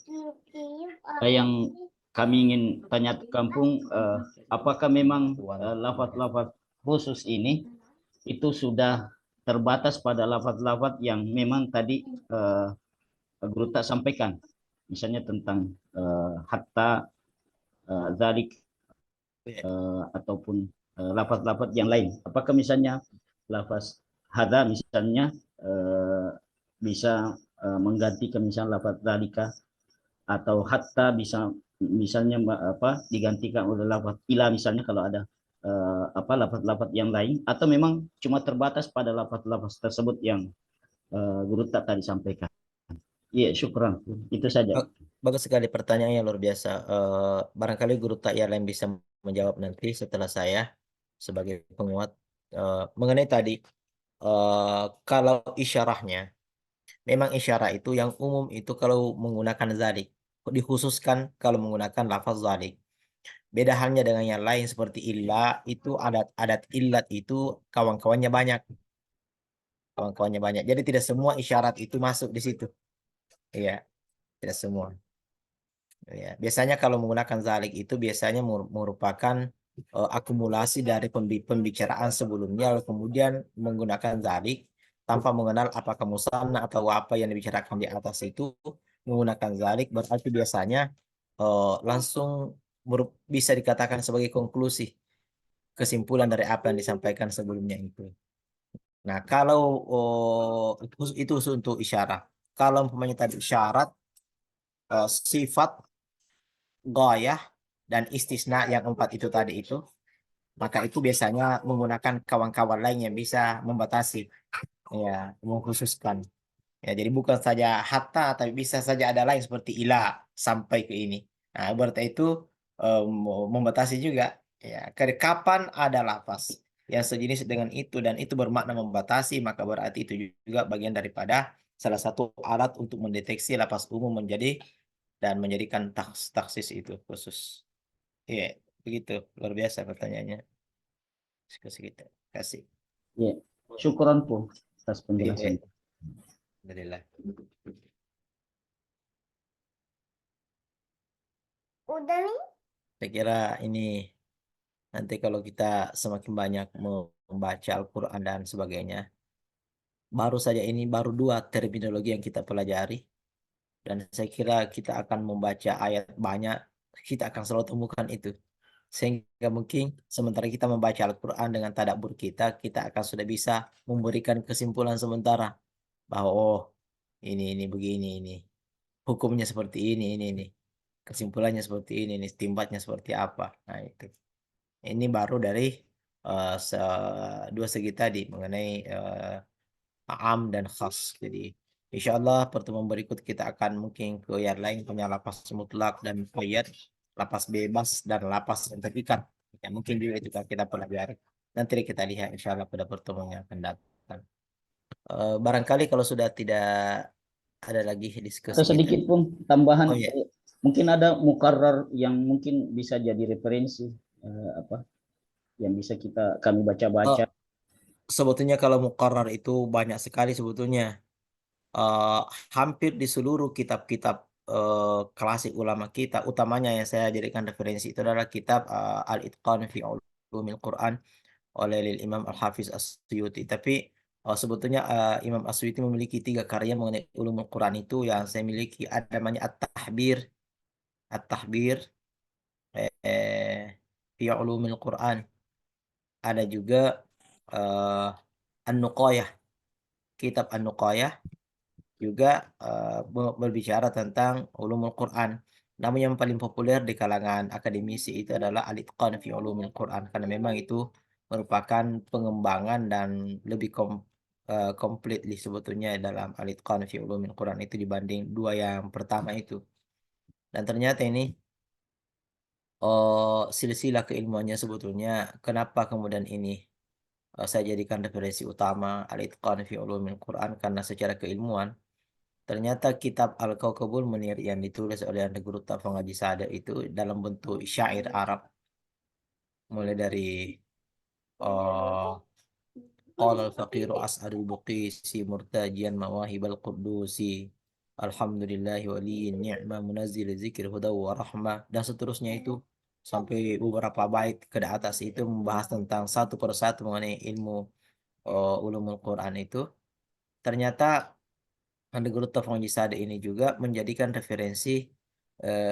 Yang kami ingin tanya ke kampung, apakah memang lafaz-lafaz khusus ini itu sudah terbatas pada lafaz-lafaz yang memang tadi Guru tak sampaikan, misalnya tentang hatta, zalik, ataupun lafaz-lafaz yang lain. Apakah misalnya lafaz hadza misalnya bisa menggantikan misalnya lafaz zalika, atau hatta bisa misalnya digantikan oleh lafaz ila misalnya kalau ada lafaz-lafaz yang lain, atau memang cuma terbatas pada lafaz-lafaz tersebut yang Guru tak tadi sampaikan. Iya, syukran. Itu saja. Bagus sekali pertanyaannya, luar biasa. Barangkali Guru tak yang lain bisa menjawab nanti setelah saya. sebagai penguat mengenai tadi kalau isyarahnya memang isyarah itu yang umum itu kalau menggunakan zalik, dikhususkan kalau menggunakan lafaz zalik. Beda halnya dengan yang lain seperti illa itu adat illat itu kawan-kawannya banyak. Kawan-kawannya banyak. Jadi tidak semua isyarat itu masuk di situ. Iya, tidak semua. Ya, biasanya kalau menggunakan zalik itu biasanya merupakan akumulasi dari pembicaraan sebelumnya, lalu kemudian menggunakan zalik tanpa mengenal apakah musanna atau apa yang dibicarakan di atas itu menggunakan zalik berarti biasanya langsung bisa dikatakan sebagai konklusi kesimpulan dari apa yang disampaikan sebelumnya itu. Nah, kalau itu untuk isyarat. Kalau umpamanya tadi isyarat sifat gayah dan istisna yang 4 itu tadi itu, maka itu biasanya menggunakan kawan-kawan lain yang bisa membatasi, ya, mengkhususkan. Ya, jadi bukan saja hatta, tapi bisa saja ada lain seperti ila sampai ke ini. Nah, berarti itu membatasi juga. Ya, kapan ada lafaz yang sejenis dengan itu dan itu bermakna membatasi, maka berarti itu juga bagian daripada salah satu alat untuk mendeteksi lafaz umum menjadi dan menjadikan taksis itu khusus. Iya, begitu. Luar biasa pertanyaannya. Kasih kita. Kasih. Ya, syukuran pun atas Iya, penjelasan. alhamdulillah. Udah nih. Saya kira ini nanti kalau kita semakin banyak membaca Al-Quran dan sebagainya, baru saja ini baru 2 terminologi yang kita pelajari. Dan saya kira kita akan membaca ayat banyak, kita akan selalu temukan itu. Sehingga mungkin sementara kita membaca Al-Quran dengan tadabbur kita, kita akan sudah bisa memberikan kesimpulan sementara. Bahwa oh ini begini, ini. Hukumnya seperti ini. Kesimpulannya seperti ini istimbatnya seperti apa. Nah itu. Ini baru dari dua segi tadi mengenai am dan khas. Jadi insya Allah pertemuan berikut kita akan mungkin ke yang lain punya lapas mutlak dan muqayyad, lapas bebas dan lapas yang terikat. Ya, mungkin juga itu kita pelajari. Nanti kita lihat insya Allah pada pertemuan yang akan datang. Barangkali kalau sudah tidak ada lagi diskusi Atau sedikit kita. pun tambahan, Oh, iya. mungkin ada mukarrar yang mungkin bisa jadi referensi apa yang bisa kami baca-baca. Sebetulnya kalau muqarrar itu banyak sekali sebetulnya. Eh, Hampir di seluruh kitab-kitab klasik ulama kita, utamanya yang saya jadikan referensi itu adalah kitab Al-Itqan fi Ulumil Quran oleh Imam Al-Hafiz As-Suyuti. Tapi sebetulnya Imam As-Suyuti memiliki 3 karya mengenai ulumul Quran itu yang saya miliki. Ada namanya At-Tahbir fi Ulumil Quran. Ada juga An-Nuqayah, kitab An-Nuqayah juga berbicara tentang ulumul Quran. Namun yang paling populer di kalangan akademisi itu adalah Al-Itqan fi Ulumil Quran karena memang itu merupakan pengembangan dan lebih komplit sebetulnya dalam Al-Itqan fi Ulumil Quran itu dibanding 2 yang pertama itu. Dan ternyata ini silsilah keilmuannya sebetulnya kenapa kemudian ini saya jadikan referensi utama Al-Itqan fi Ulumil Quran karena secara keilmuan ternyata kitab Al-Kaukabul Munir yang ditulis oleh Anda Guru Tafang Haji Sadar itu dalam bentuk syair Arab. Mulai dari Qala al-faqiru as'adul buqisi murtajian mawahibal qudusi alhamdulillahi waliyin ni'ma munazzil zikir huda wa rahmah dan seterusnya itu sampai beberapa bait ke atas itu membahas tentang satu persatu mengenai ilmu ulumul Quran itu. Ternyata Anda Guru Tafang Haji Sadar ini juga menjadikan referensi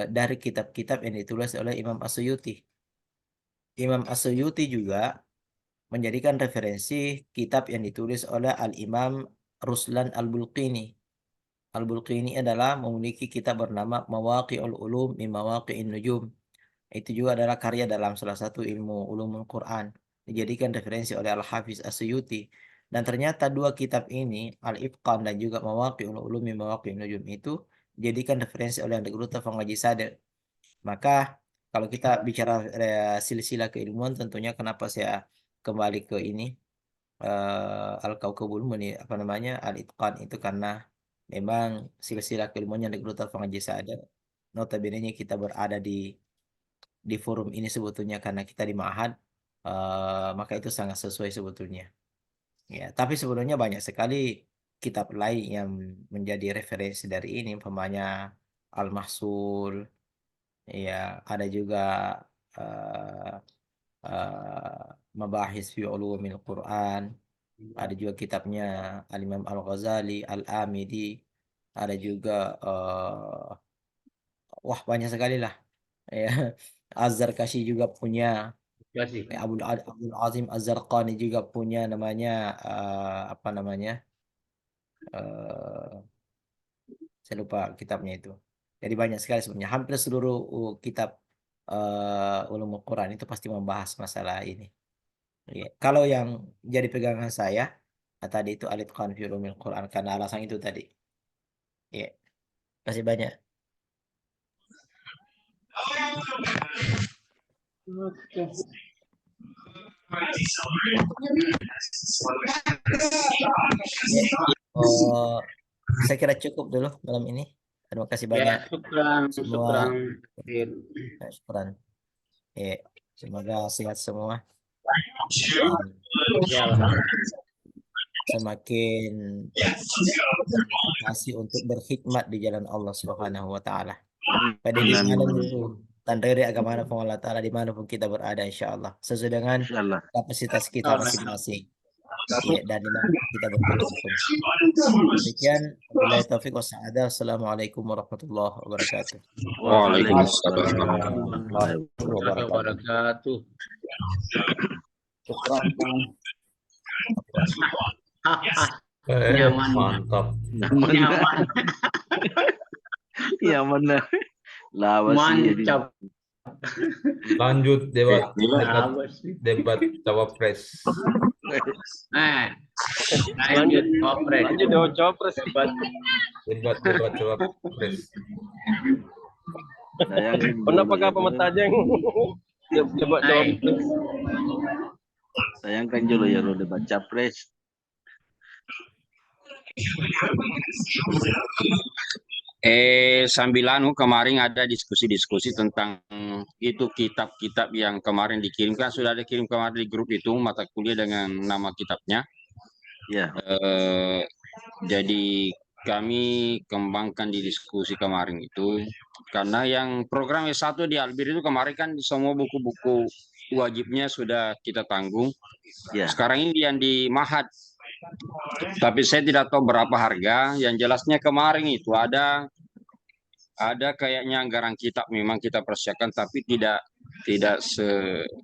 dari kitab-kitab yang ditulis oleh Imam As-Suyuti. Imam As-Suyuti juga menjadikan referensi kitab yang ditulis oleh Al-Imam Ruslan Al-Bulqini. Al-Bulqini adalah memiliki kitab bernama Mawaqi'ul Ulum min Mawaqi'in Nujum. Itu juga adalah karya dalam salah satu ilmu ulumul Quran. Dijadikan referensi oleh Al-Hafiz As-Suyuti. Dan ternyata 2 kitab ini, Al-Ifqan dan juga Mawaqi'ul Ulum min Mawaqi'in Nujum itu dijadikan referensi oleh Guru Tafang Haji Sadar. Maka kalau kita bicara silsilah keilmuan tentunya kenapa saya kembali ke ini Al-Kaukabul Munir apa namanya Al-Itqan itu karena memang silsilah keilmuan yang Nahdlatul Fangajisa ada. Notabene kita berada di forum ini sebetulnya karena kita di Ma'had, maka itu sangat sesuai sebetulnya. Ya, tapi sebenarnya banyak sekali kitab lain yang menjadi referensi dari ini, umpamanya Al-Mahsul, ya, ada juga uh, Mabahis fi Ulumil Quran, ada juga kitabnya Al-Imam Al-Ghazali, Al-Amidi, ada juga wah banyak sekali lah. Ya, Az-Zarkashi juga punya, Kasih. Abdul Azim Az-Zarqani juga punya namanya apa namanya? eh saya lupa kitabnya itu. Jadi banyak sekali sebenarnya. Hampir seluruh kitab ulumul Quran itu pasti membahas masalah ini. Iya. Kalau yang jadi pegangan saya tadi itu Al-Itqan fi Ulumil Quran karena alasan itu tadi. Iya. Masih banyak. Oke. Oh, saya kira cukup dulu malam ini. Terima kasih Ya, banyak syukran, semua. syukran. Syukran. Iya. Semoga sehat semua. Ya, Semakin masih untuk berkhidmat di jalan Allah Subhanahu wa taala. Pada di mana pun tandere agama Allah taala dimanapun kita berada insya Allah sesuai dengan kapasitas kita masing-masing. Iya, dan dimanapun kita berkumpul. Demikian wabillahi taufiq wassalam. Assalamualaikum warahmatullahi wabarakatuh. Waalaikumsalam. Warahmatullahi wabarakatuh. wabarakatuh. Syukran. Nyaman. Mantap. Nyaman. Nyaman lah. Lawas Mantap. Lanjut Lawas. debat cawapres. Lanjut Cawapres. Lanjut cawapres. Debat cawapres. Kenapa kah pemerintah aja yang debat cawapres? Sayangkan dulu ya lo debat capres. Sambil kemarin ada diskusi-diskusi tentang itu kitab-kitab yang kemarin dikirimkan, sudah ada kirim kemarin di grup itu mata kuliah dengan nama kitabnya. Ya. Jadi kami kembangkan di diskusi kemarin itu karena yang program S1 di Albir itu kemarin kan semua buku-buku wajibnya sudah kita tanggung. Ya. Sekarang ini yang di Ma'had. Tapi saya tidak tahu berapa harga. Yang jelasnya kemarin itu ada kayaknya anggaran kitab memang kita persiapkan, tapi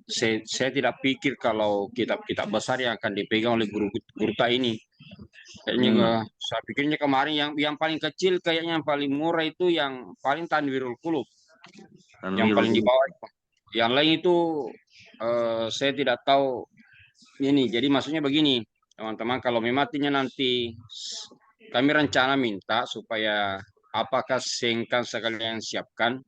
saya tidak pikir kalau kitab-kitab besar yang akan dipegang oleh guru ini. Kayaknya saya pikirnya kemarin yang paling kecil kayaknya yang paling murah itu yang paling Tanwirul Qulub. Yang paling di bawah. Yang lain itu saya tidak tahu ini. Jadi maksudnya begini. Teman-teman, kalau memang nanti kami rencana minta supaya apakah singkat sekalian siapkan,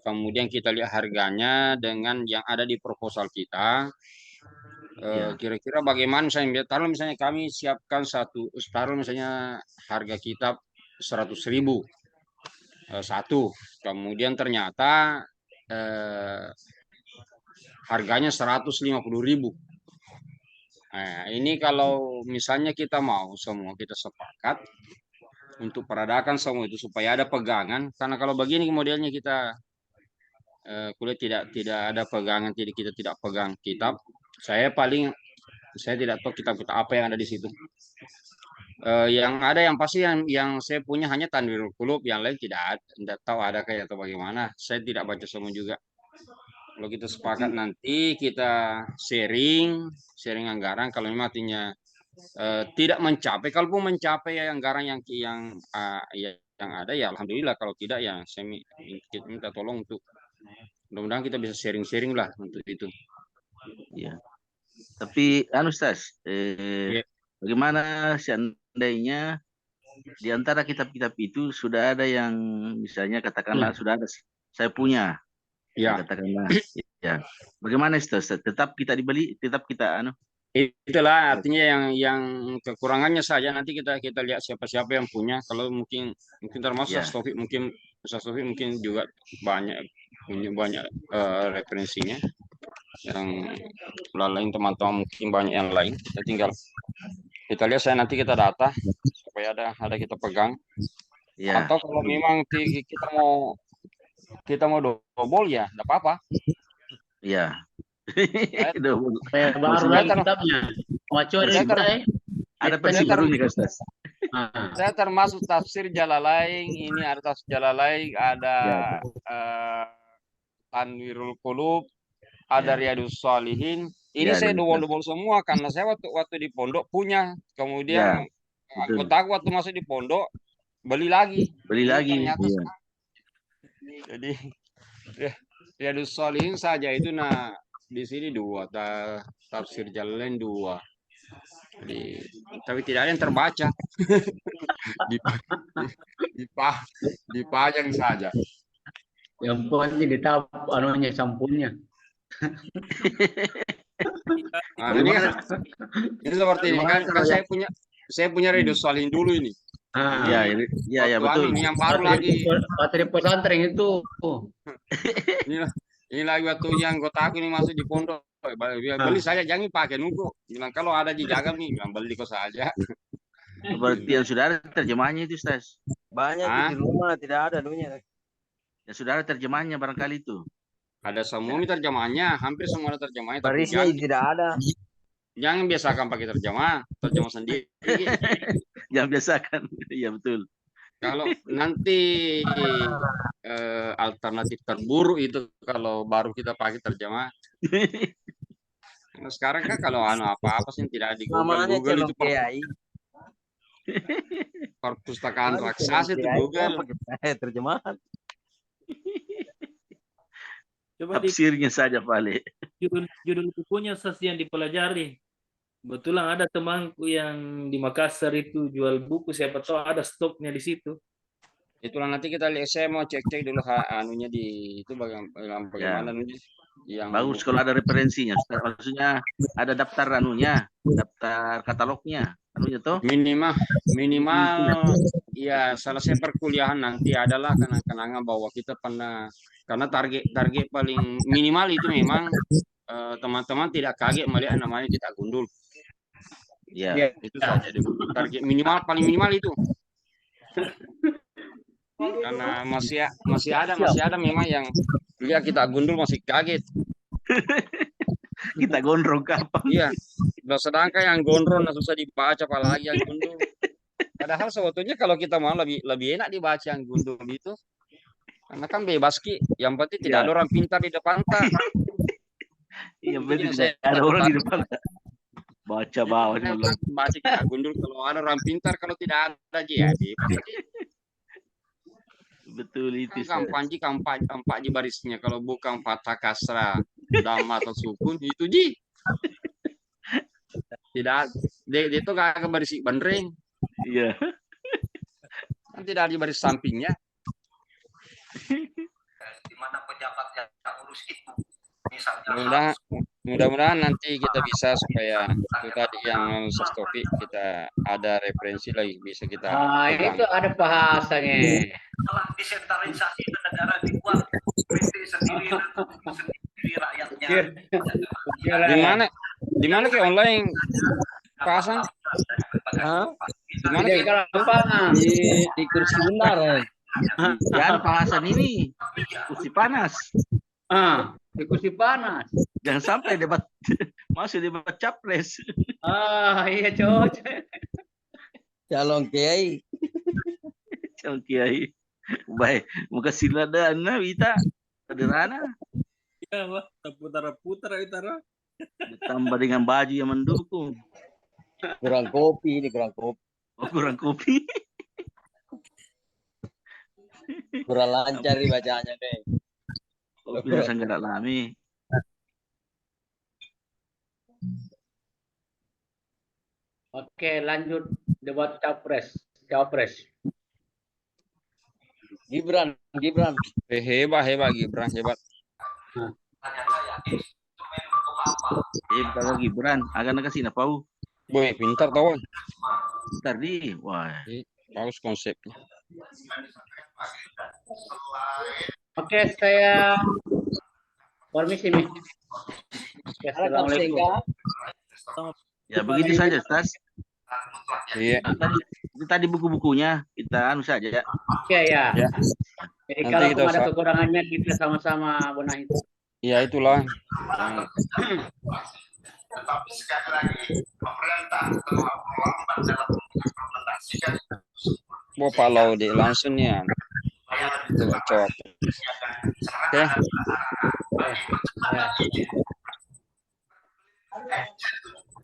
kemudian kita lihat harganya dengan yang ada di proposal kita. Kira-kira bagaimana misalnya, taruh misalnya kami siapkan taruh misalnya harga kitab 100.000 satu, kemudian ternyata harganya 150.000. Nah, ini kalau misalnya kita mau semua kita sepakat untuk peradakan semua itu supaya ada pegangan, karena kalau begini modelnya kita kuliah tidak ada pegangan, jadi kita tidak pegang kitab. Saya tidak tahu kitab apa yang ada di situ. Yang ada yang pasti yang saya punya hanya Tanwirul Qulub, yang lain tidak tahu ada kayak atau bagaimana. Saya tidak baca semua juga. Kalau kita sepakat nanti kita sharing anggaran. Kalau memang artinya tidak mencapai, kalaupun mencapai anggaran yang ada ya alhamdulillah. Kalau tidak ya saya minta tolong untuk mudah-mudahan kita bisa sharing lah untuk itu. Ya. Tapi Ustaz, bagaimana seandainya di antara kitab-kitab itu sudah ada yang misalnya katakanlah sudah ada saya punya. Ya. Katakanlah Ya. Bagaimana Ustaz? Tetap kita dibeli, tetap kita Itulah artinya yang kekurangannya saja nanti kita lihat siapa yang punya. Kalau mungkin termasuk Ya. Ustaz Taufik mungkin juga punya banyak referensinya. Yang lain teman-teman mungkin banyak yang lain. Kita lihat nanti kita data supaya ada kita pegang. Ya. Atau kalau memang kita mau double ya, enggak apa-apa. Iya. Baru lagi kitabnya. Ada versi barunya kan, Ustaz? Saya termasuk tafsir Jalalain, ini ada tafsir Jalalain, ada Tanwirul Qulub, ada Riyadus Shalihin. Ini saya double semua karena saya waktu di pondok punya. Kemudian anggota waktu masuk di pondok beli lagi. Ternyata jadi Riyadus Shalihin saja itu di sini 2, tafsir Jalalain 2. Jadi, tapi tidak ada yang terbaca. Dipajang saja. Yang penting ditap sampunnya. Nah, ini seperti ini kan saya punya Riyadus Shalihin dulu ini. Iya betul. Ini yang baru lagi. Materi pesantren itu. Ini lagi waktu yang anggota aku ini masuk di pondok. Beli saja, jangan pakai nunggu. Bilang kalau ada dijaga nih, bilang beli kok saja. Berarti yang sudah ada terjemahannya itu, Ustaz? Banyak di rumah tidak ada dunia. Ya sudah ada terjemahannya barangkali itu. Ada semua terjemahannya, hampir semua ada terjemahannya. Barisnya tidak ada. Jangan biasakan pakai terjemah sendiri. Jangan biasakan, iya betul. Kalau nanti alternatif terburuk itu kalau baru kita pakai terjemah. Nah, sekarang kan kalau apa-apa sih tidak di Google itu perpustakaan raksasa itu Google. Terjemahan. Coba tafsirnya saja Pak. Judul bukunya yang dipelajari. Kebetulan ada temanku yang di Makassar itu jual buku, siapa tahu ada stoknya di situ. Itulah nanti kita lihat, saya mau cek dulu anunya di itu bagaimana nih. Yang bagus kalau ada referensinya. Maksudnya ada daftar daftar katalognya. Tuh. Minimal ya selesai perkuliahan nanti adalah kenang-kenangan bahwa kita pernah, karena target paling minimal itu memang teman-teman tidak kaget melihat namanya kita gundul. Ya. Itu saja target paling minimal itu. Karena masih ada memang yang lihat kita gundul masih kaget. Kita gondrong kapan? Iya. Sedangkan yang gondrong susah dibaca, apalagi yang gundul. Padahal sebetulnya kalau kita mau lebih enak dibaca yang gundul itu. Karena kan bebas yang penting tidak ada orang pintar di depan tak. Iya betul, tidak ada orang di depan. Baca bawahnya. Baca kita gundul kalau ada orang pintar, kalau tidak ada jadi. Betul itu. Kampanye barisnya kalau bukan patah kasra, dhamma atau sukun itu ji. Tidak, dia itu gak akan baris bandreng. Iya. Kan tidak ada baris sampingnya. Di mana pejabat yang urus itu. Misalnya mudah-mudahan nanti kita bisa supaya itu tadi yang Topik kita ada referensi lagi bisa kita. Itu ada bahasanya. Setelah desentralisasi negara dibuat sendiri rakyatnya. Di mana ke online pasan? Di mana ke lapangan? Di kursi benar. Ya bahasan ini kursi panas. Di kursi panas. Jangan sampai masuk debat capres. Iya cocok. Calon kiai. Calon kiai. Baik, muka siladana kita sederhana. Ya, Pak, putar-putar utara. Ditambah dengan baju yang mendukung. Kurang kopi ini, kurang kopi. Oh, kurang kopi. Kurang lancar nih bacaannya deh. Kopi sangat lami. Oke, lanjut debat Cawapres. Gibran. Hebat Gibran. Bentar lagi Gibran, akan kasih napau. Boy, pintar tahu. Bentar di, wah. Bagus konsepnya. Oke, saya permisi nih. Oke, assalamualaikum. Ya begitu saja, Ustaz. Iya. Tadi buku-bukunya kita anu saja ya. Oke ya. Ya. Jadi Nanti kalau kita ada kekurangannya kita sama-sama benahi. Iya itulah. Tetapi sekali lagi pemerintah telah terlambat dalam mengimplementasikan Bapak Laude langsung ya. Coba. Oke.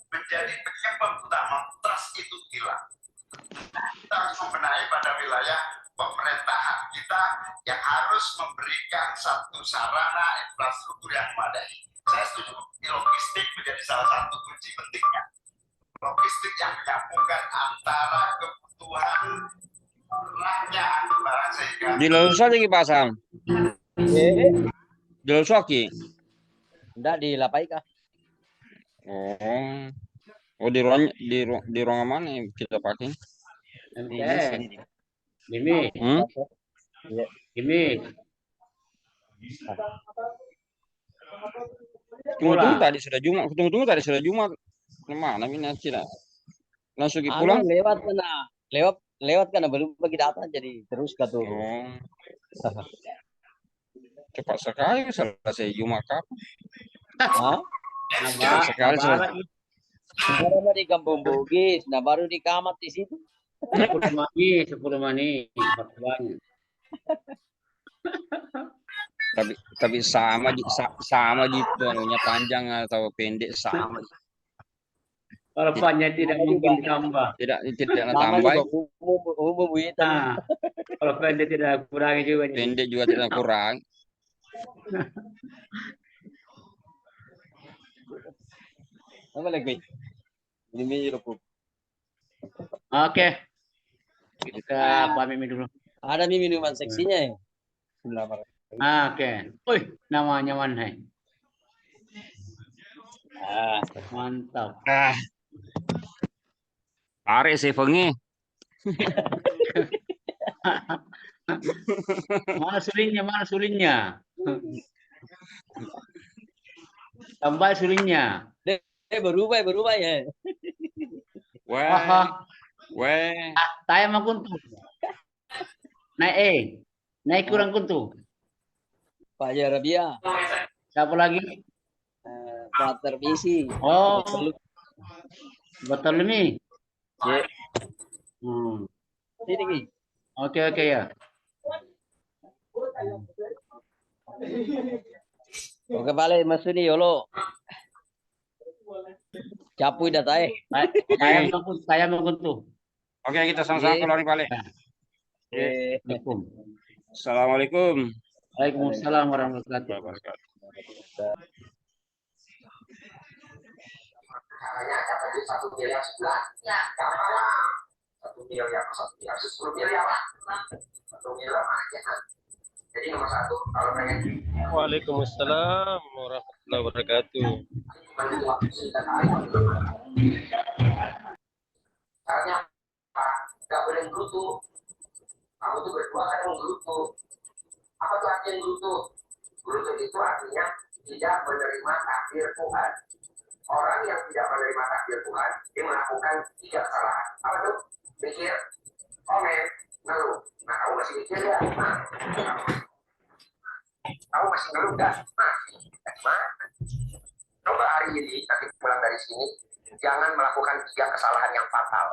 Menjadi penyebab utama trust itu hilang. Kita harus membenahi pada wilayah pemerintahan kita yang harus memberikan satu sarana infrastruktur yang memadai. Saya setuju, logistik menjadi salah satu kunci pentingnya. Logistik yang menyambungkan antara kebutuhan rakyat barang sehingga Dilulus aja Ki Pasam. Dilulus lagi. Enggak di Lapaika. Oh di ruangan mana yang kita pakai? Ini. Tunggu tadi sudah Jumat. Tunggu tadi sudah Jumat. Kemana ini tidak? Langsung pulang. Lewat karena belum bagi data jadi terus kata. Cepat sekali selesai Jumat kapan? Hah? Cepat sekali selesai. Sekarang di Kampung Bugis, nah baru di Kamat di situ. 10 mani. Tapi sama gitu anunya panjang atau pendek sama. Kalau panjang tidak mungkin ditambah. Tidak tambah. Kalau pendek tidak kurangi juga. Pendek juga tidak kurang. Apa lagi? Ini Oke. Kita pamit dulu. Ada minuman seksinya ya. Oke. Wih, namanya mana? Mantap. Are saya pengen. Mana sulinnya? Tambah sulinnya. Berubah ya. Weh. Saya mau kuntu. Naik kurang kuntu. Pak Jarabia. Siapa lagi? Pak Terbisi. Oh. Betul ini. Ya. Sini. Oke ya. Oke balik masudi yolo. Capu dah tae. Saya mau kuntu. Oke, kita sama-sama keluar balik. Assalamualaikum. Waalaikumsalam warahmatullahi wabarakatuh. Satu miliar sebulan, ya, 1 miliar, 10 miliar lah, 1 miliar aja kan. Jadi nomor 1 kalau pengen. Waalaikumsalam warahmatullahi wabarakatuh. Caranya Pak, nggak boleh gerutu. Kamu tuh berdua kadang gerutu. Apa tuh artinya gerutu? Gerutu itu artinya tidak menerima takdir Tuhan. Orang yang tidak menerima takdir Tuhan, dia melakukan 3 kesalahan. Apa tuh? Mikir, komen, ngeluh. Nah, kamu masih mikir ya? Kamu masih ngeluh nggak? Masih. Coba hari ini, nanti pulang dari sini, jangan melakukan 3 kesalahan yang fatal.